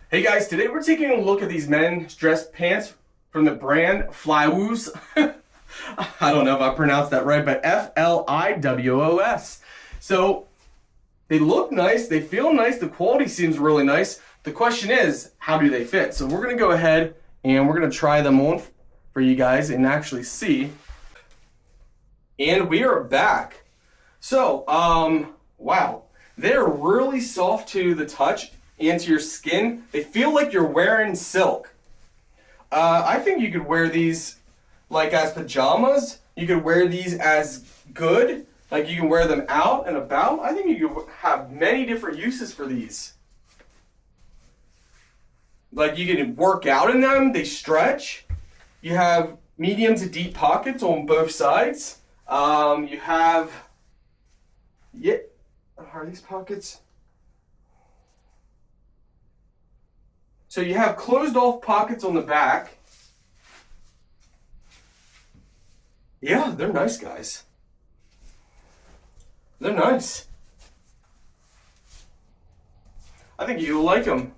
Hey guys, today we're taking a look at these men's dress pants from the brand Flywoos. I don't know if I pronounced that right, but Fliwoos. So they look nice, they feel nice, the quality seems really nice. The question is, how do they fit? So we're gonna go ahead and we're gonna try them on for you guys and actually see. And we are back. So, wow, they're really soft to the touch and to your skin. They feel like you're wearing silk. I think you could wear these like as pajamas. You could wear these as good. Like you can wear them out and about. I think you could have many different uses for these. Like you can work out in them. They stretch. You have medium to deep pockets on both sides. You have, yeah, are these pockets? So you have closed off pockets on the back. Yeah, they're nice, guys. They're nice. I think you'll like them.